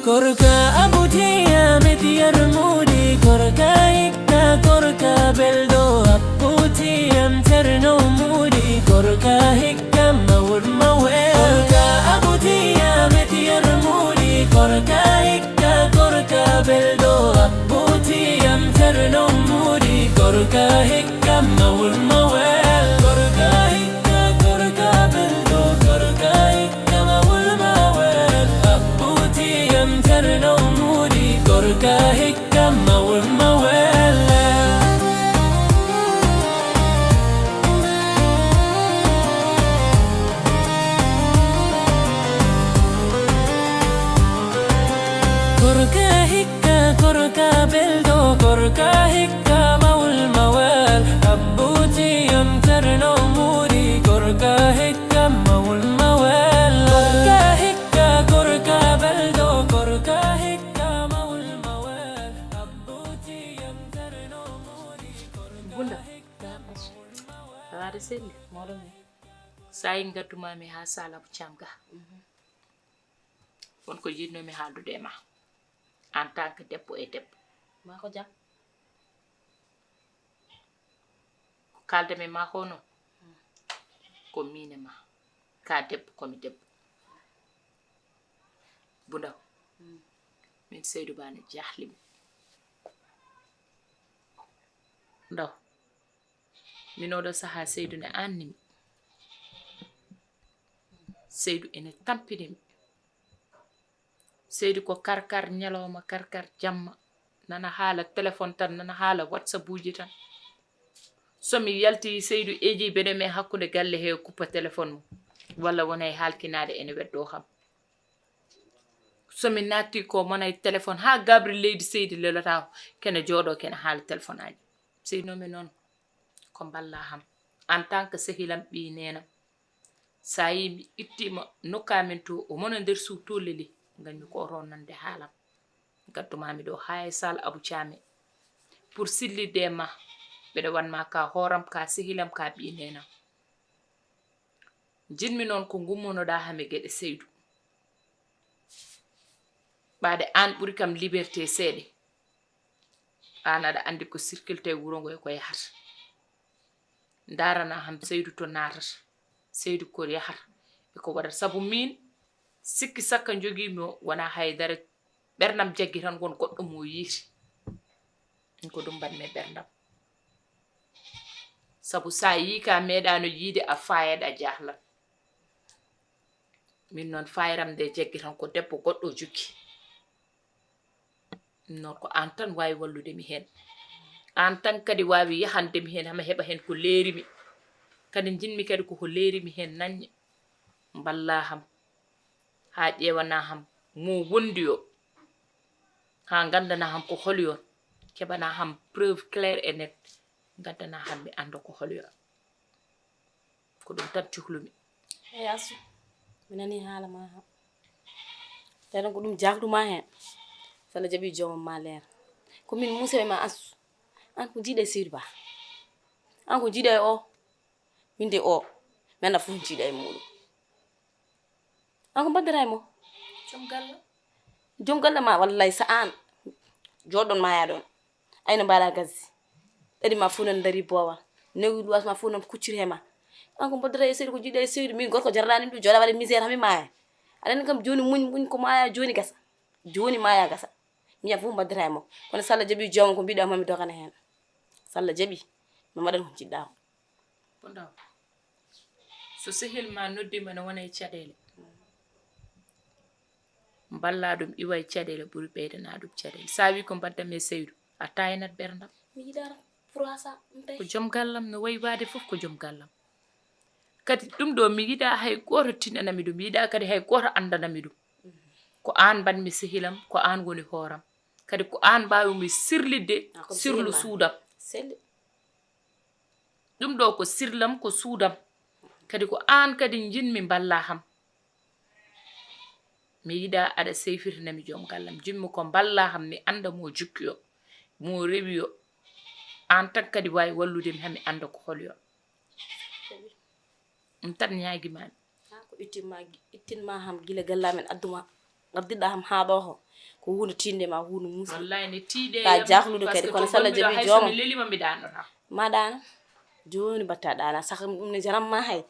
كركا أبوتي يا مدير مودي كركا هيكا كركا بلدو أبوتي يا مترنو مودي كركا هيكا مور مويل كركا أبوتي يا مدير مودي كركا هيكا كركا بلدو أبوتي يا مترنو مودي كركا هيكا مور مويل كركا هيكا كركا بلدو كركا هيكا مور مويل أبوتي يا مترنو مودي كركا هيكا مور مويل كركا هيكا كركا بلدو كركا هيكا مول موال أبوتي يمترنو موري كركا هيكا مول موال كركا هيكا كركا بلدو كركا هيكا مول موال أبوتي يمترنو موري كركا هيكا Tawari selli sai ngatuma mi ha sala bu chamga won ko yidno mi haldude ma en tant que debbo e debbo Mako jam. ko kalde mi ma hono ko mine ma ka debbo komi debbo bundaw min Seydou Bane jahlim ndaw min oɗo saha Seydou ne annimi Seydou ene tampinimi Seydou ko karkar nyalawma karkar jamma nana haala téléphone tan nana haala whatsapp uji tan somi yalti Seydou eji bene me hakkude galle he kuppa téléphone mo walla wonay halkinade ene weddo xam somi natti ko monay téléphone ha gabri leydi Seydou lelata kene jodo kene haala téléphone aji Seydou mi non ko balla ham en tant que sehilam bi nena sayi mi ittima nokkamen to o mona nder su toleli ngam ko ronande haalam gaddumami do hay sal Abou Thiamé pour sillide ma bedo wanma ka horam ka sehilam ka bi nena jinmi non ko gummono da hame gede Seydou baade an buri kam liberté sede anada andi ko circulte wuro ngoy ko yahata ndarana ham Seydou to natata Seydou ko yahata ko wada sabu min sikki sakka jogimo wana haydara bernam jaggi tan gon goddo mo yiti ko dum banme berndam sabu sa yi ka medano yide a fayada jahla min non fayram de jaggi tan ko debbo goddo jukki non ko an tan wawi wallude mi hen an tan kadi wawi yahande mi hen hama heba hen ko leerimi kadi jinmi kadi ko leerimi hen nanye balla ham ha ƴewana ham mo wondi yo ha gandana ham ko holyo kebana ham preuve claire et net gandana ham mi ando ko holyo ko dum tan cuhlumi Yasu. Minani hala ma ha. Tan ko dum jagduma hen. Sala jabi jomam ma leer. Ko min musa ma asu. An ko jide Seydou Ba. An ko jide o. Minde o. Mena fu jide mudu. An ko badara mo. Jom galla ma wallahi sa an jodon ma ya don ayno bala gazi dadi ma funan dari bowa newi luwas ma funan kuccire ma an ko bodra e Seydou ko jide Seydou min gorko jarrani du jola wala misère hami maya adan kam joni muñ ko maya joni gasa joni maya gasa mi fu badra mo kono salla jabi jom ko bida mami dogana hen salla jabi mi madan ko jidda bondaw so sehil ma noddi man wona e cadele balladum iway cadele buri beydana dum cadele sawi ko badda me Seydou a taynat berndam mi yidara froisa ko jom gallam no way wade fof ko jom gallam kadi dum do mi yida hay goto tinana mi dum yida kadi hay goto andana mi dum ko an ban mi sehilam ko an woni horam kadi ko an baawi mi sirlide sirlu suudam selli dum do ko sirlam ko suudam kadi ko an kadi jinmi balla ham mi yida ada seyfirna mi jom gallam jimmi ko balla ham mi anda mo jukkiyo mo rewiyo en tan kadi way wallude mi hami anda ko holyo tan nyaagi mami ko ittin ma ham gila gallamen adduma ngaddiɗa ham haaɗoho ko hunde tinde ma hunde musi wallahi ne tiide ka jahlude kadi kono salla jabi jooma mi lelima mi daanota ma ɗana joni batta ɗana saka ɗum ne jaram ma hay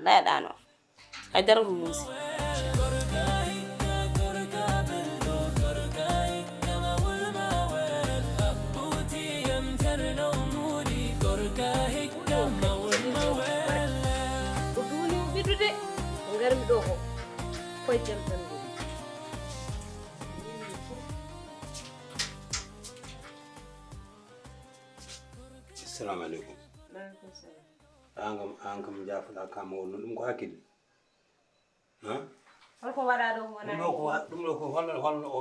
laya ɗano hay dara ɗum musi garmi ɗo ko koye jam tan ngoni assalamu aleykum an kam jafoɗa kama wonno ɗum ko hakkille holko waɗa ɗo ɗum ɗo ko holno o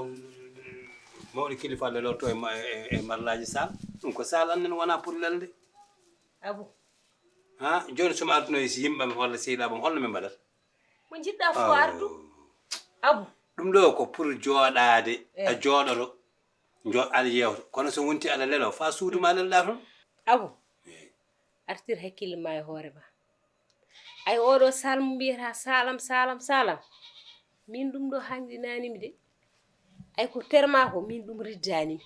mawɗo kilifa lelorto e marlaji sal ɗum ko sal annen wona pour lelde abou joni somi ardunoy si yimɓam walla sehilaɓam holno min mbaɗata mo jiɗɗa fo ardu abou ɗum ɗo ko pour jooɗade a jooɗoto aɗa yewta kono so wonti aɗa lelo fa suuduma lelɗa toon abou artir hakkille ma e hoore ma ay oɗo salmo mbiyata salam min ɗum ɗo hanɗinanimi de ay ko terma ko min ɗum riddanimi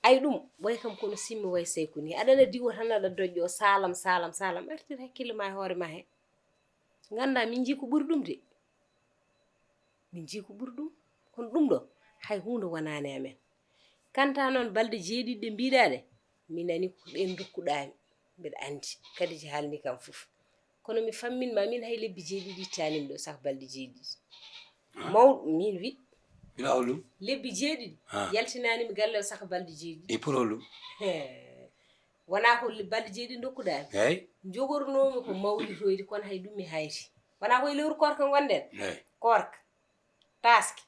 ay ɗum way kam kono simmi way seyko ni aɗana diwo tan aɗa doƴƴo salam artir hakkille ma e hoore ma he ganda min jii ko ɓuri ɗum de min jii ko ɓuri ɗum kono ɗum ɗo hay hunde wonani amen kanta noon balɗe jeeɗiɗɗe mbiɗaɗe mi nani ko ɗen dukkuɗami mbeɗa andi kadi ji haalni kam fof kono mi famminma min hay lebbi jeeɗiɗi ittanimi ɗo saka balɗe jeeɗiɗi mawɗo min wi mbiɗa holɗum lebbi jeeɗiɗi yaltinanimi galle o saka balɗe jeeɗiɗi e pour holɗum wona ko balɗe jeeɗiɗi dokkuɗami eyyi jogornomi ko mawlitoyde kono hay ɗum mi hayri wona koye lewru korka gonɗen korka taske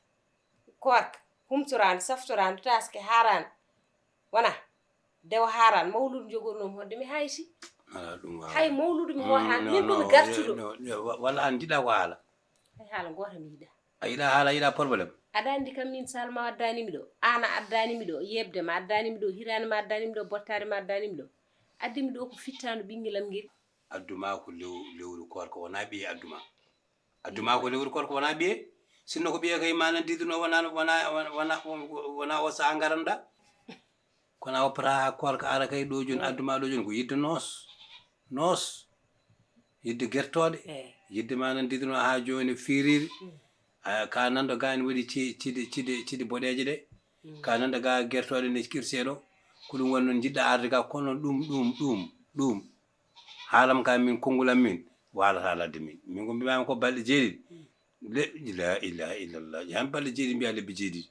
korka humtorande saftorande taske harande wona dewa harande mawludu jogornomi hodde mi hayti hay mawludu mi hotani min ɗumi gartuɗo walla an jiɗa ko haala hay haala goto mi yiɗa a yiɗa haala yiɗa probléme aɗa andi kam min salma addanimi ɗo an a addanimi ɗo yebde ma addanimi ɗo hirande ma addanimi ɗo bottare ma addanimi ɗo addimi ɗo ko fittano ɓinguelam ngel adduma ko lewru korko wona ɓiye adduma ko lewru korko wona ɓiye sinno ko ɓiye kay mana diduno wona o saha garanɗa kono o para korko ara kay ɗo joni adduma ɗo joni ko yidde noos yidde guertode yidde mana diduno ha joni firiri ka nando gani waɗi cide boɗeje ɗe ka nando ga guertode nde kirseɗo ko ɗum woni noon jiɗɗa arde ga kono ɗum haalam ka min kongulam min walata ladde min ko mbimami ko balɗe jeeɗiɗi la ilaha illallah yan balɗe jeeɗiɗi mbiya lebbi jeeɗiɗi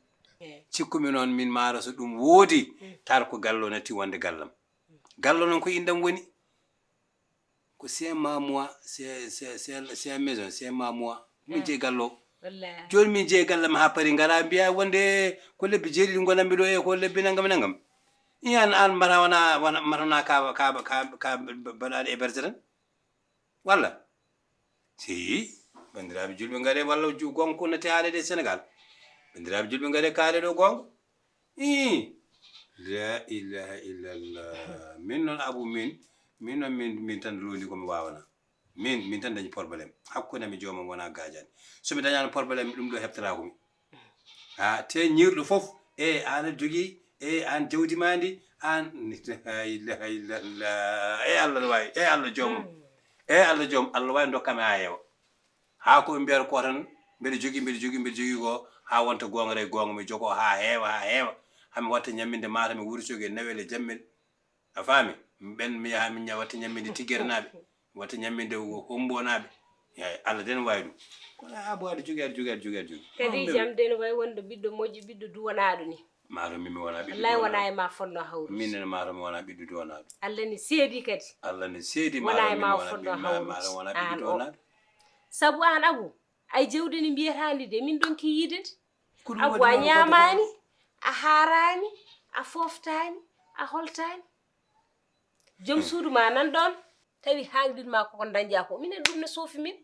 cikkumi noon min maaro so ɗum woodi tar ko gallo natti wonde gallam gallo noon ko indam woni ko 5 mois c'est un maison 5 mois min jeeyi gallo joni min jeeyi gallam ha paari ngara mbiya wonde ko lebbi jeeɗiɗi gonammi ɗo e ko lebbi nangam iyan an matana ka baɗaɗe héberge tan walla si bandiraɓe julɓe gaare walla gonga ko natti haalede e sénégal bandiraɓe julɓe gaare kaale ɗo gonga la ilaha illallah min noon abou min noon min tan londi komi wawana min tan dañi probléme hakkude mi joomam wona gadiani somi dañano probléme ɗum ɗo heɓtatakomi te ñirɗo foof an jogui an jawdi mandi an la ilaha illallah Allah no wawi Allah joomum Allah joom Allah wawi dokkami ha yeewa ha ko mbiyata ko tan mbeɗa jogui ko ha wonta gongare gonga mi jogo ha heewa hami watta ñamminde mata mi Wourossogui Nawel e Jammel a faami ɓen mi yaha min watta ñamminde Tigguere naɓe watta ñamminde Hombo naɓe Allah den wawi ɗum kono ha bo aɗa jogui kadi jam den way wonde ɓiɗɗo moƴƴo ɓiɗɗo duwanaɗo ni maaro min mi wona ɓiɗɗo wallahi wona e ma fonno hawru min nene maaro mi wona ɓiɗɗo duwanaɗo Allah ni seedi kadi Allah ne seedi wona e ma fonno maaro wona ɓiɗɗo duwanaɗo sabu an Abou ay jewdi ni mbiyatandi de min donki yidede Abou a ñamani a harani a foftani a holtani joom suudu ma nan ɗon tawi hangɗinma koko dañƴa ko minen ɗum ne soofi min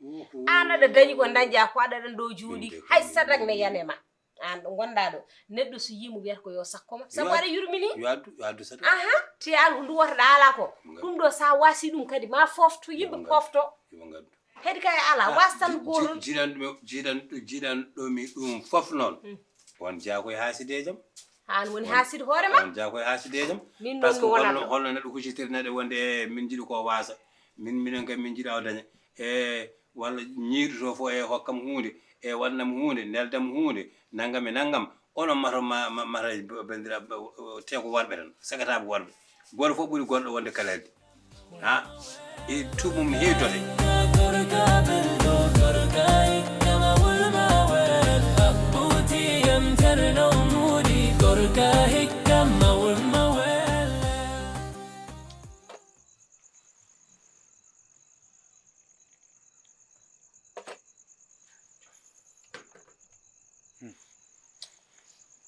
an aɗa dañi ko dañƴa ko aɗaɗan ɗo juuɗi hay sadak ne yanema an ɗo gonɗa ɗo neɗɗo so yimo wiyata ko yo sakkoma sabu aɗa yurmini yo addu sadak te an ndu wotoɗa ala ko ɗum ɗo sa wasi ɗum kadi ma fofto yimɓe pofto hedi kay ala wastan goro jiɗan ɗomi ɗum fof noon won jaakoye haasidejam han woni hasid hoore ma won jaakoye haasidejam min par ce que non wona holno neɗɗo huccitirneɗe wonde e min jiɗi ko waasa minen kam min jiɗa o daña e walla ñiiɗoto fo e hokkam hunde e wannam hunde neldam hunde naggam e naggam onon mata bandira te ko worɓe tan sagataɓe worɓe goto fof ɓuuri goɗɗo wonde kalelde ha e tumum heewtote gorka belɗo gorka hikka mawol mawel abbuti yamtarno muɗi gorka hikka mawol mawel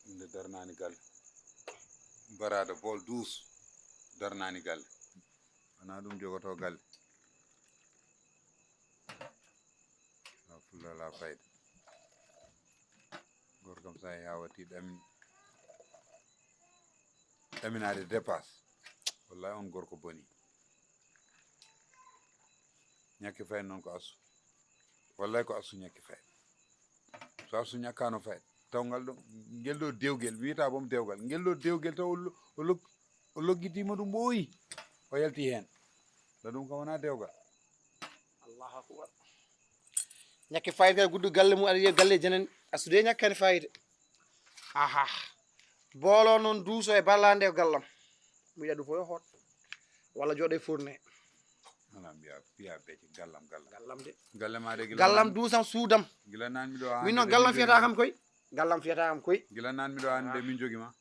nde darnani galle barada bol 12 darnani galle wona ɗum jogoto galle la fulla la fayda gorko kam sa yawati ɗaminade dépasse wallahi on gorko boni ñakki fayda noon ko assu wallahi ko assu ñakki fayda so assu ñakkano fayda tawgal ɗo ngel ɗo dewgel wiyata boom dewgal ngel ɗo dewgel taw o loggitima ɗum ɓooyi o yalti hen ɗa ɗum kam wona dewgal allahu akbar ñakke fayida kadi guddu galle mum aɗa yiya galle janen asude ñakkani fayida aha boolo noon duuso e ballande e gallam mbiɗa ɗum fof yo hoot walla jooɗo e fourné ala mbiya beece gallam de galle ma de gallam duusam suudam gila nanmi ɗo min noon gallam fiyata kam koy gallam fiyata kam koy gila nanmi ɗo hande min jogima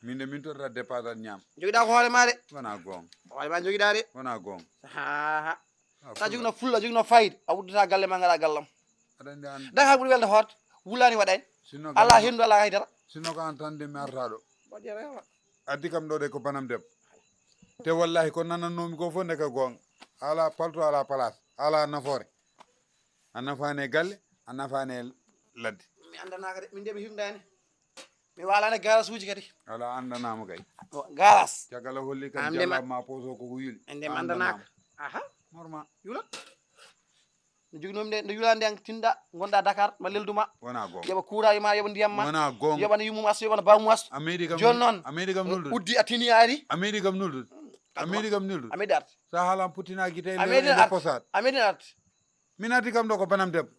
min de min tottata dépasse at ñaam jogiɗa ko hoore ma de wona gonga hoore ma jogiɗa de wona gonga ha sa jogino fulla jogino fayida a wuddata galle ma gaɗa gallam aɗa andi an daka ɓuuri welde hoot wullani waɗani sinno ala hendu ala haydara sinno ko an tan de mi arta ɗo waɗi rewa addi kam ɗo de ko banam debbo te wallahi ko nanannomi ko fof ndeka gonga ala palto ala place ala nafoore a nafani e galle a nafani e ladde mi andanaka de min de mi himdani mi walani garas uji kadi ala andanama kay garas cagala holli kam Andema- jallama poso koko yuli ende mi andanaka aha normal yulat no joginomi de nde yulande an tinɗa gonɗa Dakar ma lelduma wona gonga yoɓa kuurayi ma yoɓa ndiyam ma wona gonga yoɓana yummum astu yoɓana bamum astu amedi kam joni noon amedi kam nuldude uddi a tini ari amedi kam nuldude amedi kam nuldude amedi art sa haalam puttina guite e amedi nde art posade amedi art min addi kam ɗo ko banam debbo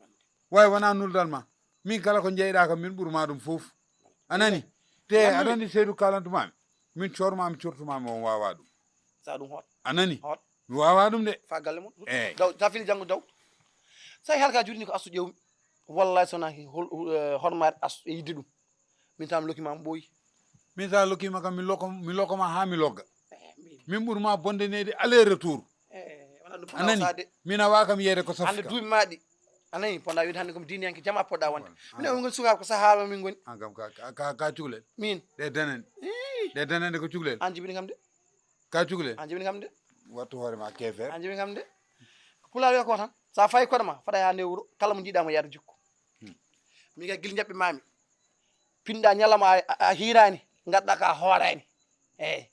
way wona nuldal ma min kala ko jeyɗa kam min ɓuurma ɗum fof anani te aɗa andi Seydou kalantumami min cormami cortumami on wawa ɗum sa ɗum hoot anani hoot mi wawa ɗum de fa galle mum eyyi daw sa fini janggo daw sa halka juɗini ko astu ƴewmi wallahi sona hormade astu e yidde ɗum min tam lokkimama ɓooyi min sa lokkima kam mi lokkoma ha mi logga min ɓuurma bondenede aller retour wona ɗum anani ponawsade min awa kam yeyde ko hande safka duuɓi maɗi anayi ponɗa wiide hande komi diniyanke jama poɗɗa wonde minen on goni sukaɓe ko sahaba min goni an kam ka cukalel min ɗe danande ko cukalel an jibini kam de ka cukalel an jibini kam de wattu hoorema kefer an jibini kam de pulaar wiya ko tan sa fayi koɗo ma fada yande wuuro kala mo jiiɗamo yaade jikku min kay guila jaɓɓe mami pinɗa ñalama a hirani gadɗa ka hoorani eyyi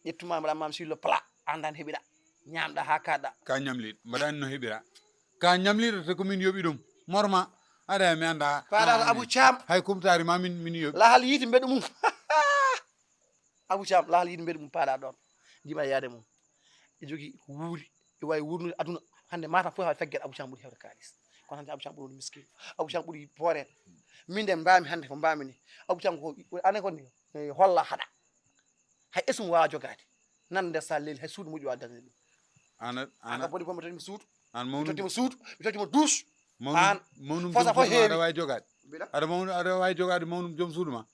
ƴettuma mbaɗa mam sur le plat andani heeɓiɗa ñamɗa ha kaɗɗa ka ñamliɗo mbaɗani no heeɓira ka ñamliɗo te komin yoɓi ɗum morma aɗa mi anda paɗa Abou Thiam hay kumtari ma min yoɓi lahal yiiti mbeɗa mum Abou Thiam lahal yiiti mbeɗa mum paɗa ɗon jima yaade mum e jogui ko wuuri e wawi wurnude aduna hande mata fof hawa feggueɗe Abou Thiam ɓuuri hewde kalis kono hande Abou Thiam ɓuuri wonde miskino Abou Thiam ɓuuri poorede min de mbami hande ko mbami ni Abou Thiam ko ane koni holla haɗa hay esum wawa jogade nan nder sa leeli hay suudu moƴƴi wawa dañde ɗum ana boni fof mi tottima suudu an mi mawnu tottima suudu mi tottima douche mawnu mawnu fosa fof heewi aɗa wawi jogade mbiɗa aɗa wawi jogade mawnu joom suudu ma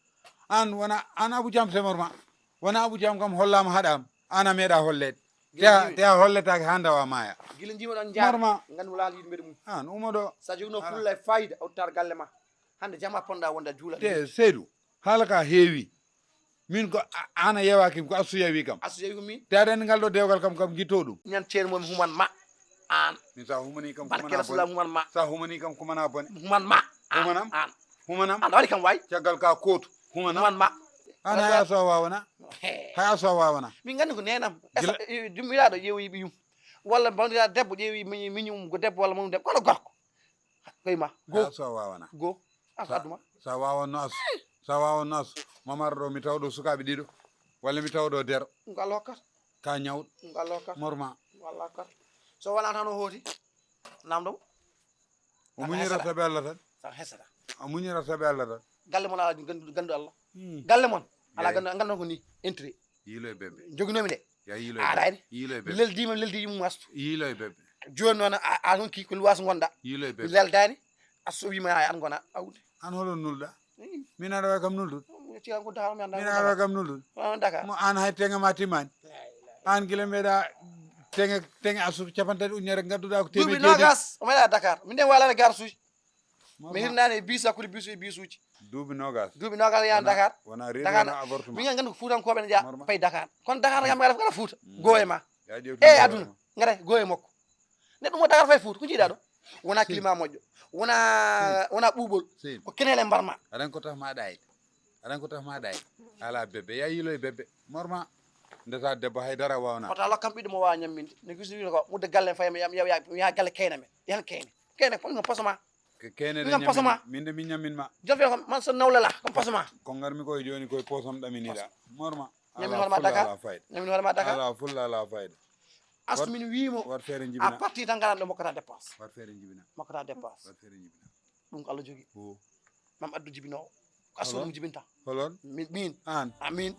an wona an Abou Thiam temor ma wona Abou Thiam kam hollama haɗama an a meeɗa hollede te a holletake ha dawa maya guila jima ɗon jaar Norma. gandu lahal yiide mbeɗa mum an uma ɗo sa jogino fulla e fayida a uttar galle ma hande jama ponɗa wonde a juula te Seydou haala ka heewi min ko an a yewaki ko Astou yewi kam asu yewi ko min te aɗa andi ngal ɗo dewgal kam guitto ɗum ñan ceerno momi human ma an min sa humani kam barke kumana rasulullah bone human ma sa humani kam kumana bone human ma Humanam? an humanam an waɗi kam wayi caggal ka kootu humanam human ma an hay Astou wawana hay Astou wawana min gandi ko nenam Gila- jumiraɗo ƴeewoyiɓe yum walla bandira debbo ƴeewi miñum go debbo walla mum debbo kono gorko koye ma go so wawana go aso adduma sa wawanno asu sa wawanno asu mamar ɗo mi tawɗo sukaɓe ɗiɗo walla mi tawɗo dero ɗum ko Allah hokkata ka ñawɗo ɗum ko Allah hokkata morma Allah hokkata so wona tan o hooti namdomo o muñira taɓe Allah tan tan hesata o muñira taɓe Allah tan galle mon ala gandu Allah galle mon ala gandu ko ni entré yiilo e bebbe joginomi de ya yiilo aɗani yiilo e bebbe leldima leldi mum astu yiilo e bebbe joni noon a honki ko luwas gonɗa yiilo e mi bebbe leldani aso wima an gona awde an holon nulɗa min aɗa way kam nulɗude cigan ko dakar mi anda min aɗa way kam nulɗude Dakar mo an hay tenge ma timmani an gila meeɗa tenge asu capantati ujunere gadduɗa ko duuɓi temeɗe nogas o meeɗa Dakar min den walano gar suuji mi hirnani e bis hakkude bis e bis uji duuɓi nogas duuɓi nogas yan Dakar wona reedu Dakar wona avortement min gandu ko fuutankoɓe ne jaa Normal. pay Dakar kono Dakar kam kala fuuta go e ma ya ƴewtu e aduna ngara go e makko neɗɗo mo Dakar fay fuuta ko jiiɗa ɗo wona climat moƴƴo wona ɓuuɓol seydi ko kenele mbarma aɗan ko taf ma ɗayde aɗan ko taf ma ɗayde ala bebbe ya yiilo e bebbe morma ndeta debbo haydara wawna wota lokkam ɓiɗɗo mo wawa ñamminde ne gisiri ko mudde galle fayma ya galle keyna men yan keyne ko ɗum posoma kene de Ngam pasama. min de min ñamminma jofe ko man so nawlela ko posoma ko garmi koye joni koye posam ɗaminiɗa morma ñammin ala hoorema fulla Dakar ala fayda ñammin hoorema Dakar ala fulla ala fayda astu min wiimo wat feere a jibina parti tan garan ɗo mokkata dépense wat feere jibina mokkata dépense wat feere jibina ɗum ko Allah jogui o mam addu jibinowo ko astu ɗum jibinta holon min an amin